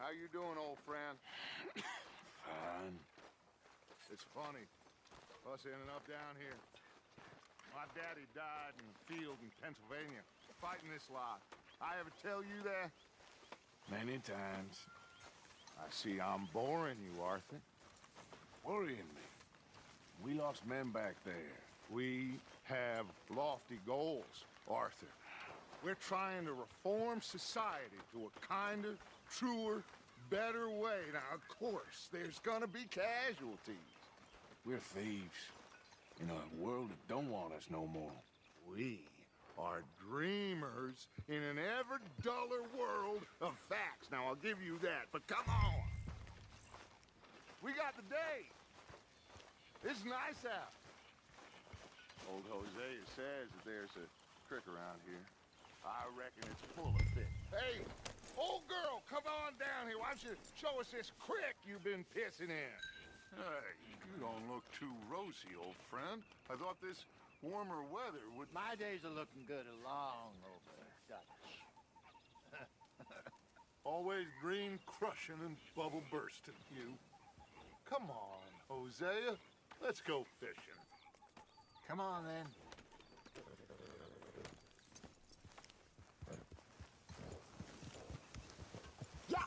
How you doing, old friend? Fine. It's funny, us ending up down here. My daddy died in the field in Pennsylvania, fighting this lot. I ever tell you that? Many times. I see I'm boring you, Arthur. Worrying me. We lost men back there. We have lofty goals, Arthur. We're trying to reform society to a kinder, truer, better way. Now, of course, there's gonna be casualties. We're thieves. In a world that don't want us no more. We are dreamers in an ever duller world of facts. Now, I'll give you that, but come on. We got the day. It's nice out. Old Hosea says that there's a creek around here. I reckon it's full of fish. Hey, old girl, come on down here. Why don't you show us this creek you've been pissing in? Hey, you don't look too rosy, old friend. I thought this warmer weather would... My days are looking good along over Dutch. Always green crushing and bubble bursting, you. Come on, Hosea. Let's go fishing. Come on, then. Yeah!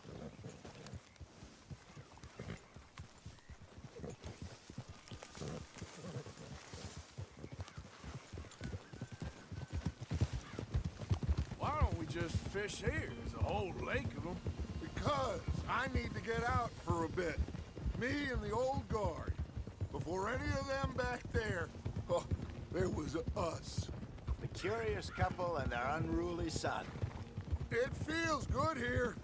Why don't we just fish here? There's a whole lake of them. Because I need to get out for a bit. Me and the old guard. Before any of them back there, oh, there was us. The curious couple and their unruly son. It feels good here.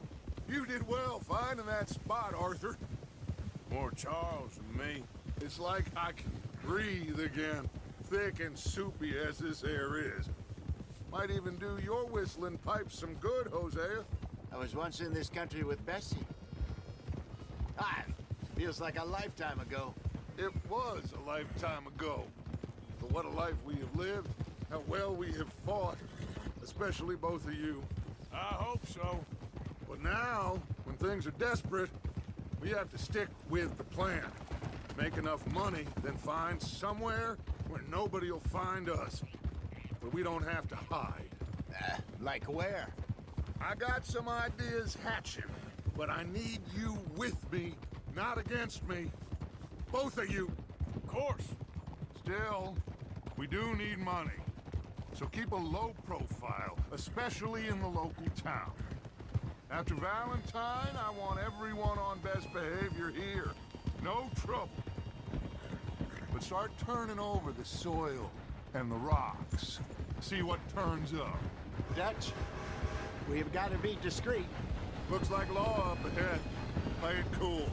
You did well finding that spot, Arthur. More Charles than me. It's like I can breathe again, thick and soupy as this air is. Might even do your whistling pipes some good, Hosea. I was once in this country with Bessie. Feels like a lifetime ago. It was a lifetime ago. But what a life we have lived, how well we have fought, especially both of you. I hope so. But now, when things are desperate, we have to stick with the plan. Make enough money, then find somewhere where nobody will find us. Where we don't have to hide. Like where? I got some ideas hatching, but I need you with me, not against me. Both of you. Of course. Still, we do need money. So keep a low profile, especially in the local town. After Valentine, I want everyone on best behavior here. No trouble. But start turning over the soil and the rocks. See what turns up. Dutch, we've got to be discreet. Looks like law up ahead. Play it cool.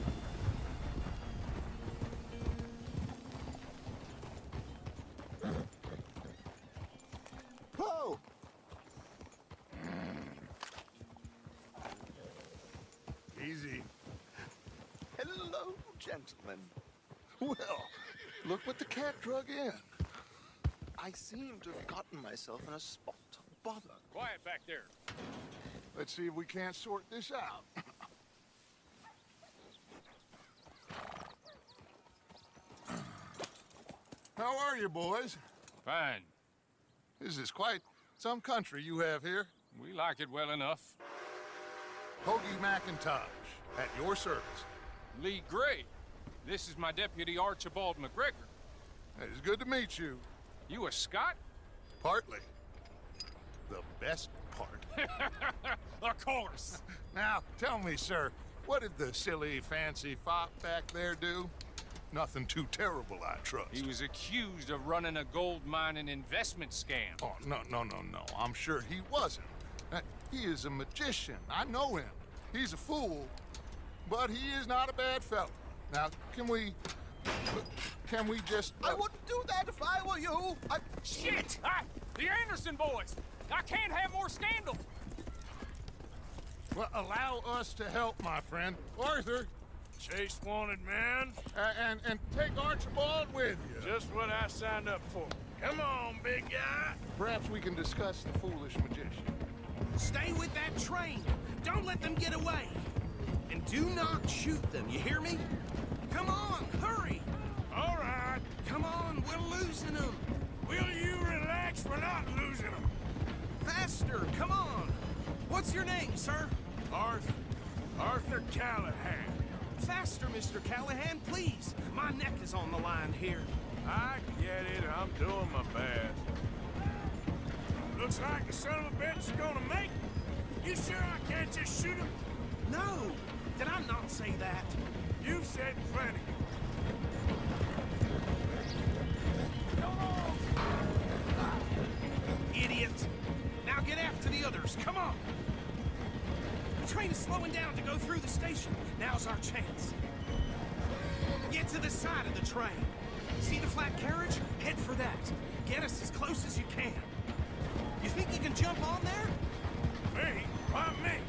Whoa! Easy. Hello, gentlemen. Well, look what the cat drug in. I seem to have gotten myself in a spot of bother. Quiet back there. Let's see if we can't sort this out. How are you, boys? Fine. This is quite some country you have here. We like it well enough. Hoagie McIntosh, at your service. Lee Gray. This is my deputy Archibald McGregor. It's good to meet you. You a Scot? Partly. The best part. Of course. Now, tell me, sir, what did the silly, fancy fop back there do? Nothing too terrible, I trust. He was accused of running a gold mining investment scam. Oh, no. I'm sure he wasn't. He is a magician. I know him. He's a fool, but he is not a bad fellow. Now, can we just... I wouldn't do that if I were you. Shit! The Anderson boys! I can't have more scandal! Well, allow us to help, my friend. Arthur, Chase wanted man. and take Archibald with you. Just what I signed up for. Come on, big guy. Perhaps we can discuss the foolish magician. Stay with that train. Don't let them get away. And do not shoot them, you hear me? Come on, hurry! All right. Come on, we're losing them! Will you relax? We're not losing them. Faster, come on! What's your name, sir? Arthur Callahan. Faster, Mr. Callahan, please! My neck is on the line here. I get it. I'm doing my best. Looks like the son of a bitch is gonna make it. You sure I can't just shoot him? No! Did I not say that? You've said plenty. Idiot! Now get after the others, come on! The train is slowing down to go through the station. Now's our chance. Get to the side of the train. See the flat carriage? Head for that. Get us as close as you can. You think you can jump on there? Me? Why me?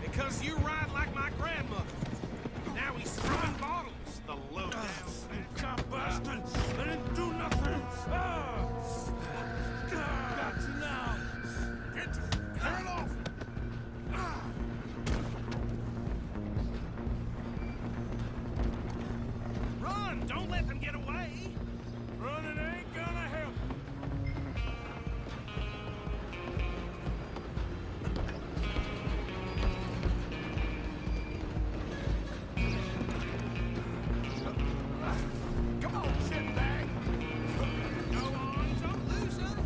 Because you ride like my grandmother. Now he's throwing bottles, the low-down. Cop bastard! I didn't do nothing! Got you now! Turn off! Run! Don't let them get away! Running ain't gonna help. Come on, sit back. Go on, don't lose them!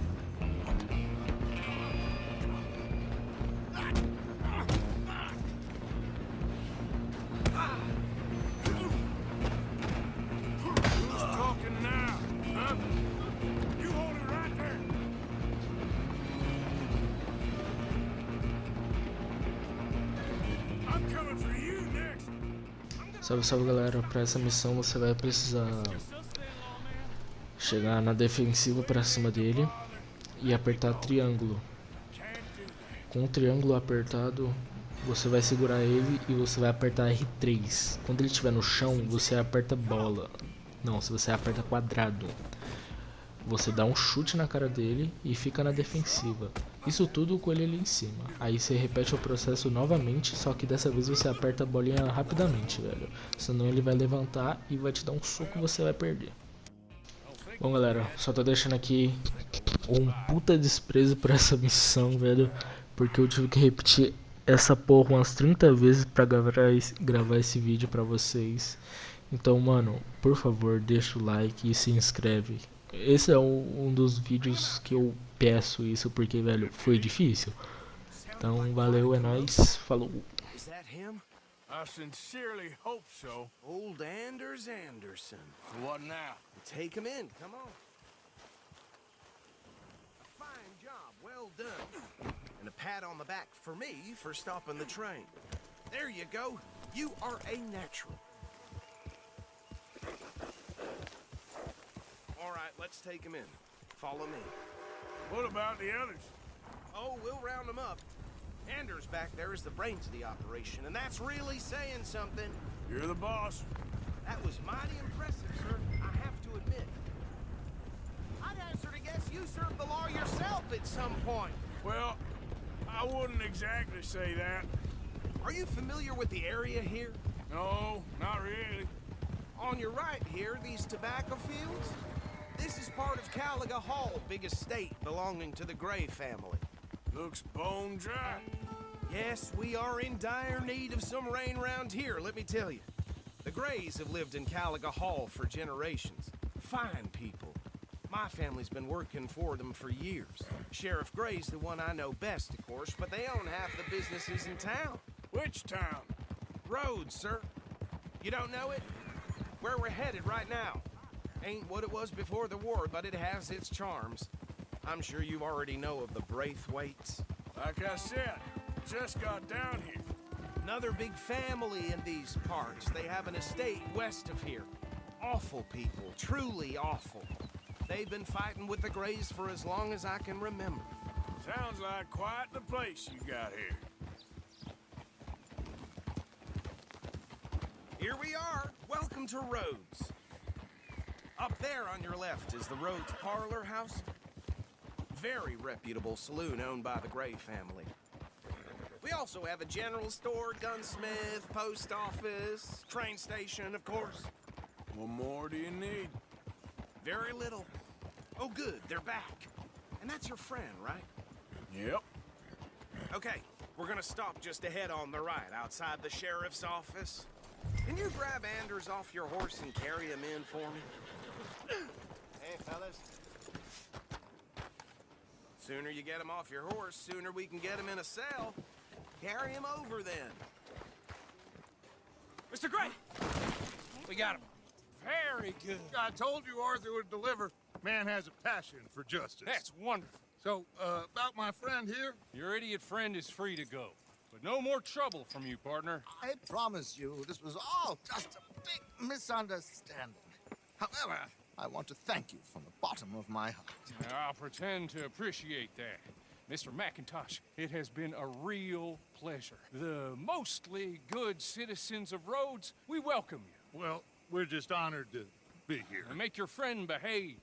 Who's talking now? Huh? You hold it right there. I'm coming for you next. Salve, salve galera, para essa missão você vai precisar chegar na defensiva para cima dele e apertar triângulo. Com o triângulo apertado você vai segurar ele e você vai apertar R3. Quando ele estiver no chão você aperta bola. Não, se você aperta quadrado. Você dá um chute na cara dele e fica na defensiva. Isso tudo com ele ali em cima. Aí você repete o processo novamente, só que dessa vez você aperta a bolinha rapidamente, velho. Senão ele vai levantar e vai te dar um soco e você vai perder. Bom galera, só tô deixando aqui um puta desprezo por essa missão, velho. Porque eu tive que repetir essa porra umas 30 vezes pra gravar esse vídeo pra vocês. Então, mano, por favor, deixa o like e se inscreve. Esse é um dos vídeos que eu peço isso porque, velho, foi difícil. Então, valeu, é nóis, falou. Is that him? I sincerely hope so. Old Anders Anderson. What now? Take him in, come on. Fine job, well done. And a pat on the back for me for stopping the train. There you go. You are a natural. All right, let's take him in. Follow me. What about the others? Oh, we'll round them up. Anders back there is the brains of the operation, and that's really saying something. You're the boss. That was mighty impressive, sir, I have to admit. I'd answer to guess you served the law yourself at some point. Well, I wouldn't exactly say that. Are you familiar with the area here? No, not really. On your right here, these tobacco fields? This is part of Caliga Hall, big estate belonging to the Gray family. Looks bone dry. Yes, we are in dire need of some rain round here, let me tell you. The Grays have lived in Caliga Hall for generations. Fine people. My family's been working for them for years. Sheriff Gray's the one I know best, of course, but they own half the businesses in town. Which town? Rhodes, sir. You don't know it? Where we're headed right now. Ain't what it was before the war, but it has its charms. I'm sure you already know of the Braithwaites. Like I said, just got down here. Another big family in these parts. They have an estate west of here. Awful people, truly awful. They've been fighting with the Grays for as long as I can remember. Sounds like quite the place you got here. Here we are. Welcome to Rhodes. Up there on your left is the Rhodes Parlor House. Very reputable saloon owned by the Gray family. We also have a general store, gunsmith, post office, train station, of course. What more do you need? Very little. Oh, good, they're back. And that's your friend, right? Yep. Okay, we're gonna stop just ahead on the right, outside the sheriff's office. Can you grab Anders off your horse and carry him in for me? Hey, fellas. Sooner you get him off your horse, sooner we can get him in a cell. Carry him over, then. Mr. Gray! We got him. Very good. I told you Arthur would deliver. Man has a passion for justice. That's wonderful. So, about my friend here? Your idiot friend is free to go. But no more trouble from you, partner. I promise you, this was all just a big misunderstanding. However, I want to thank you from the bottom of my heart. I'll pretend to appreciate that. Mr. McIntosh, it has been a real pleasure. The mostly good citizens of Rhodes, we welcome you. Well, we're just honored to be here. And make your friend behave.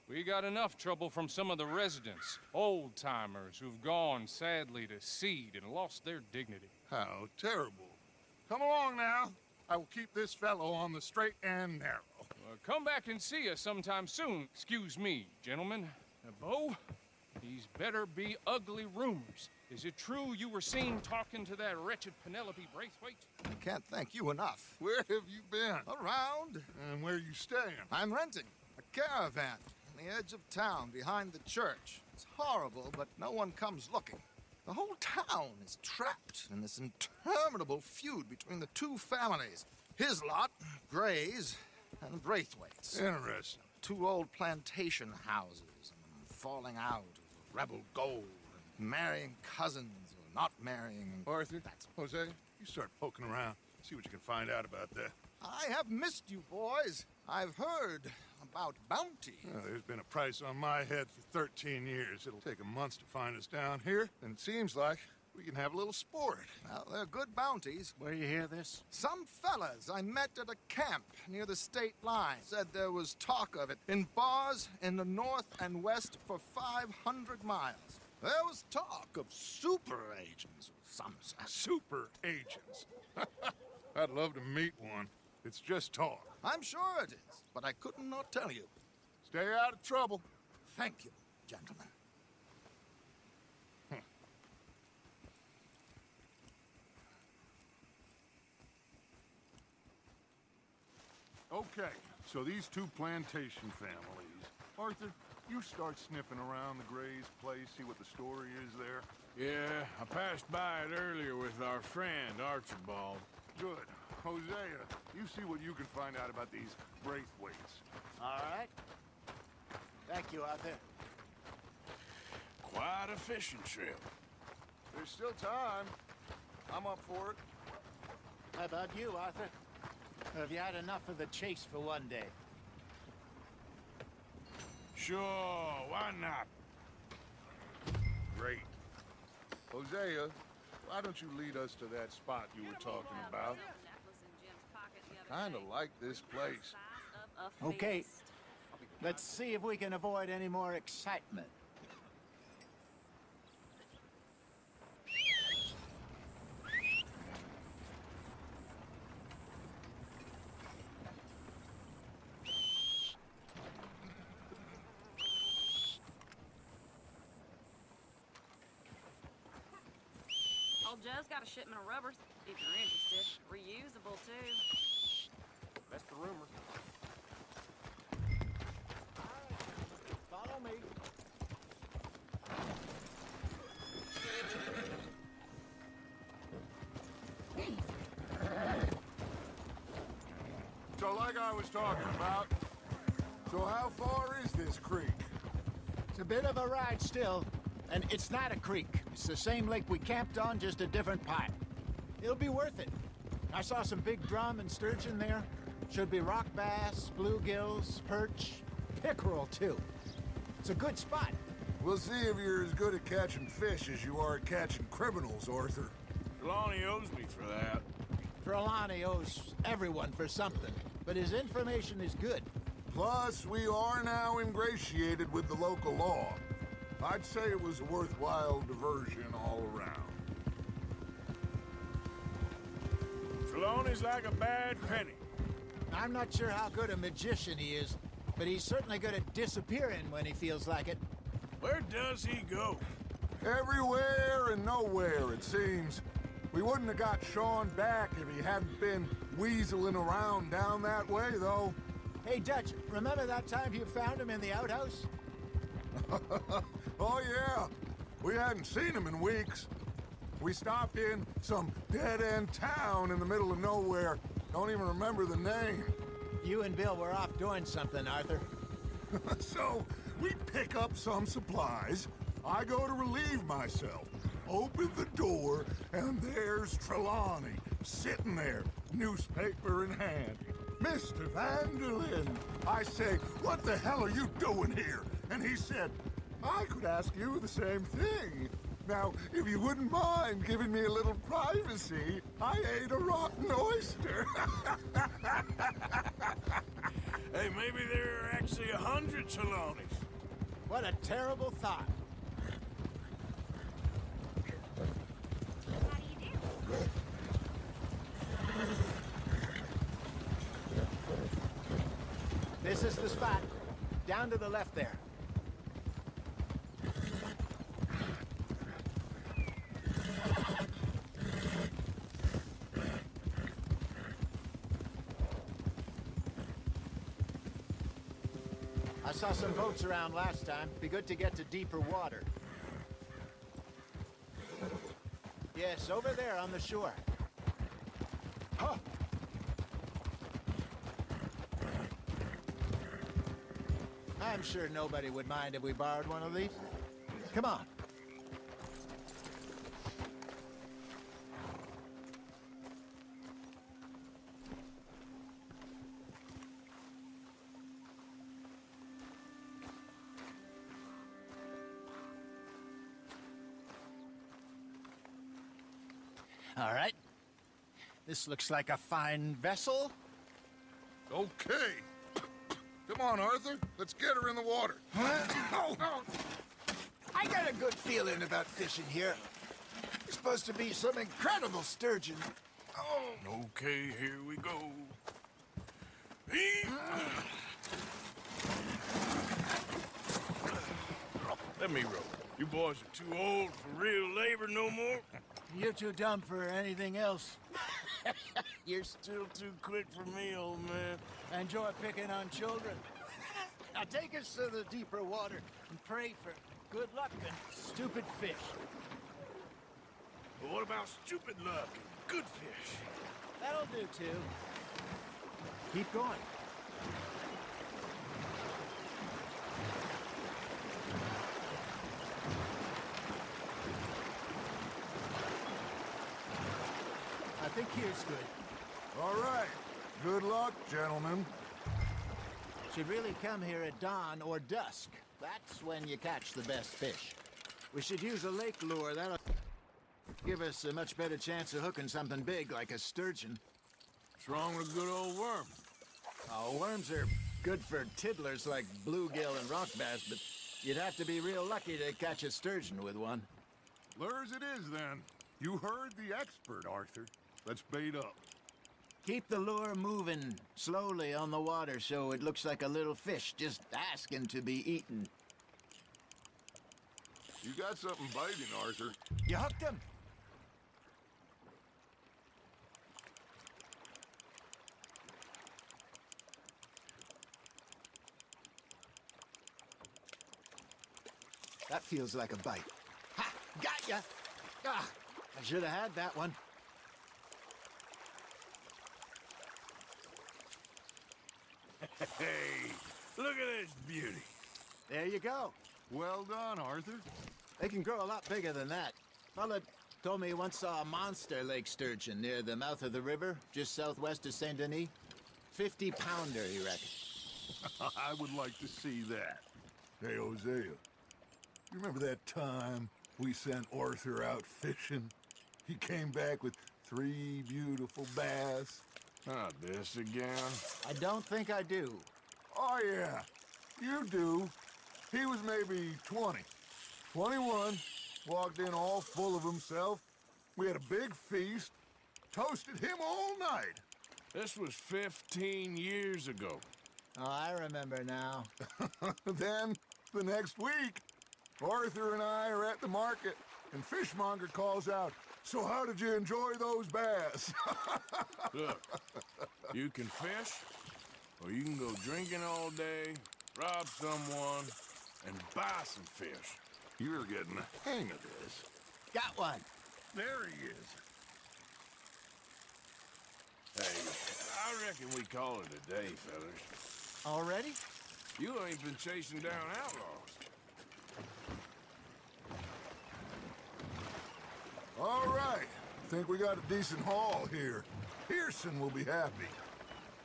We got enough trouble from some of the residents, old-timers who've gone, sadly, to seed and lost their dignity. How terrible. Come along now. I will keep this fellow on the straight and narrow. Come back and see us sometime soon. Excuse me, gentlemen. Bo, these better be ugly rumors. Is it true you were seen talking to that wretched Penelope Braithwaite? I can't thank you enough. Where have you been? Around. And where you staying? I'm renting a caravan on the edge of town behind the church. It's horrible, but no one comes looking. The whole town is trapped in this interminable feud between the two families. His lot, Gray's, and Braithwaite's. Interesting. Two old plantation houses, and falling out of rebel gold, and marrying cousins or not marrying. Arthur, Jose, you start poking around. See what you can find out about that. I have missed you, boys. I've heard about bounty. There's been a price on my head for 13 years. It'll take a month to find us down here, and it seems like we can have a little sport. Well, they're good bounties. Where you hear this? Some fellas I met at a camp near the state line said there was talk of it in bars in the north and west for 500 miles. There was talk of super agents of some sort. Super agents. I'd love to meet one. It's just talk. I'm sure it is, but I couldn't not tell you. Stay out of trouble. Thank you, gentlemen. Okay, so these two plantation families. Arthur, you start sniffing around the Gray's place, see what the story is there. Yeah, I passed by it earlier with our friend, Archibald. Good. Hosea, you see what you can find out about these Braithwaites. All right. Thank you, Arthur. Quite a fishing trip. There's still time. I'm up for it. How about you, Arthur? Or have you had enough of the chase for one day? Sure, why not? Great. Hosea, why don't you lead us to that spot you were talking about? Kinda like this place. Okay. Let's see if we can avoid any more excitement. Old Joe's got a shipment of rubbers, if you're interested. Reusable, too. That's the rumor. Follow me. So like I was talking about, so how far is this creek? It's a bit of a ride still, and it's not a creek. It's the same lake we camped on, just a different pipe. It'll be worth it. I saw some big drum and sturgeon there. Should be rock bass, bluegills, perch, pickerel too. It's a good spot. We'll see if you're as good at catching fish as you are at catching criminals, Arthur. Trelawney owes me for that. Trelawney owes everyone for something, but his information is good. Plus, we are now ingratiated with the local law. I'd say it was a worthwhile diversion all around. Trelawney's like a bad penny. I'm not sure how good a magician he is, but he's certainly good at disappearing when he feels like it. Where does he go? Everywhere and nowhere, it seems. We wouldn't have got Sean back if he hadn't been weaseling around down that way, though. Hey, Dutch, remember that time you found him in the outhouse? Oh, yeah. We hadn't seen him in weeks. We stopped in some dead-end town in the middle of nowhere. Don't even remember the name. You and Bill were off doing something, Arthur. So, we pick up some supplies. I go to relieve myself. Open the door, and there's Trelawney, sitting there, newspaper in hand. Mr. Vanderlyn. I say, what the hell are you doing here? And he said, I could ask you the same thing. Now, if you wouldn't mind giving me a little privacy, I ate a rotten oyster. Hey, maybe there are actually 100 Trelawneys. What a terrible thought. This is the spot. Down to the left there. I saw some boats around last time. Be good to get to deeper water. Yes, over there on the shore. Oh! I'm sure nobody would mind if we borrowed one of these. Come on. All right. This looks like a fine vessel. Okay. Come on, Arthur. Let's get her in the water. Oh. I got a good feeling about fishing here. It's supposed to be some incredible sturgeon. Oh. Okay, here we go. Let me row. You boys are too old for real labor no more. You're too dumb for anything else. You're still too quick for me, old man. Enjoy picking on children. Now take us to the deeper water and pray for good luck and stupid fish. But what about stupid luck and good fish? That'll do, too. Keep going. I think here's good. All right. Good luck, gentlemen. Should really come here at dawn or dusk. That's when you catch the best fish. We should use a lake lure. That'll give us a much better chance of hooking something big like a sturgeon. What's wrong with a good old worm? Oh, worms are good for tiddlers like bluegill and rock bass, but you'd have to be real lucky to catch a sturgeon with one. Lures it is, then. You heard the expert, Arthur. Let's bait up. Keep the lure moving slowly on the water so it looks like a little fish just asking to be eaten. You got something biting, Arthur. You hooked him? That feels like a bite. Ha! Got ya! Ah, I should have had that one. Hey, look at this beauty. There you go. Well done, Arthur. They can grow a lot bigger than that. Fella told me he once saw a monster lake sturgeon near the mouth of the river, just southwest of Saint Denis. 50-pounder, he reckoned. I would like to see that. Hey, Hosea, you remember that time we sent Arthur out fishing? He came back with 3 beautiful bass. Not this again. I don't think I do. Oh, yeah, you do. He was maybe 20. 21, walked in all full of himself. We had a big feast. Toasted him all night. This was 15 years ago. Oh, I remember now. Then, the next week, Arthur and I are at the market, and Fishmonger calls out, "So how did you enjoy those bass?" Look, you can fish, or you can go drinking all day, rob someone, and buy some fish. You're getting the hang of this. Got one. There he is. Hey, I reckon we call it a day, fellas. Already? You ain't been chasing down outlaws. All right. Think we got a decent haul here. Pearson will be happy.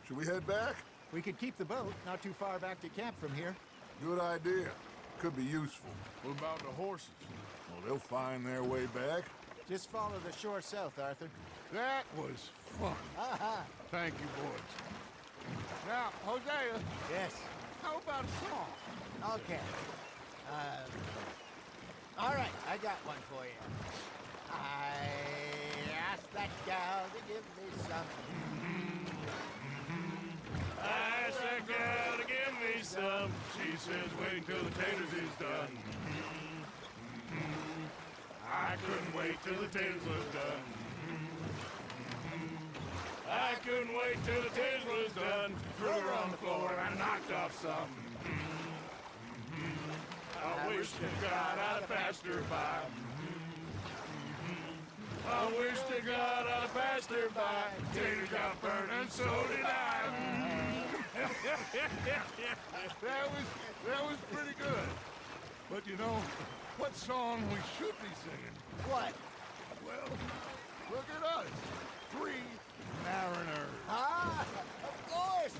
Should we head back? We could keep the boat not too far back to camp from here. Good idea. Could be useful. What about the horses? Well, they'll find their way back. Just follow the shore south, Arthur. That was fun. Thank you, boys. Now, Hosea, Yes. how about a song? Okay. All right, I got one for you. I asked that gal to give me some. I asked that gal to give me some. She says wait till the taters is done. I couldn't wait till the taters was done. I couldn't wait till the taters was done. Threw her on the floor and I knocked off some. I wish to God I'd have passed her by. I wish to God I'd have passed her by. Tater got burned and so did I. That was pretty good. But you know, what song we should be singing? What? Well, look at us. 3 mariners. Ah, of course.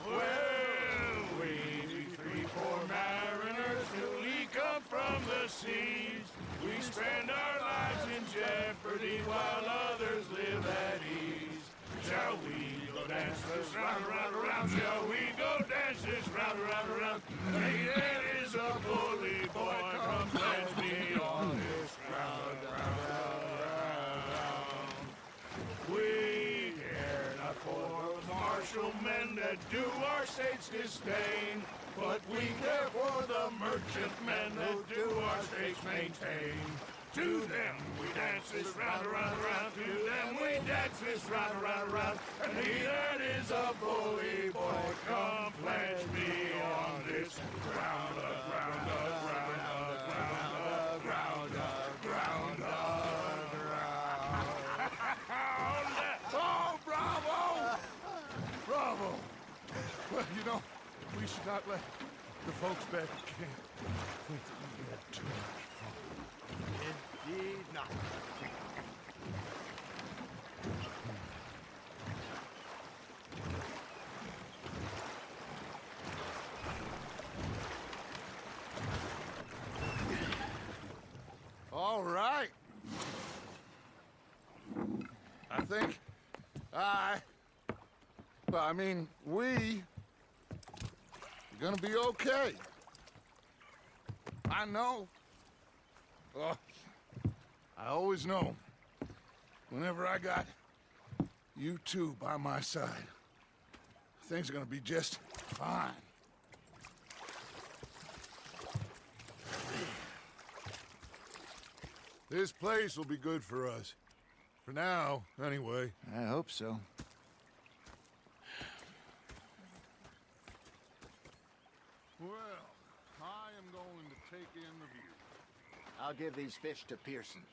Well, we be 3 poor mariners newly come from the seas. We spend our lives in jeopardy while others live at ease. Shall we go dance this round, around, around? Shall we go dance this round, around, around? Hey, that is a bully boy. Come pledge me on this round, round, round. We care not for the martial men that do our state's disdain, but we care for the merchant men that do our states maintain. To them we dance this round, around, around. To them we dance this round, around, around. And he that is a bully boy, come pledge me on this round up, round up, round up, round up, round up, round up, round up. Oh, bravo! Bravo! Well, you know, we should not let the folks back at camp think that we had too much fun. Indeed not. All right. I think we are gonna be okay. I know. I always know. Whenever I got you two by my side, things are gonna be just fine. This place will be good for us. For now, anyway. I hope so. Well, I am going to take in the view. I'll give these fish to Pearson.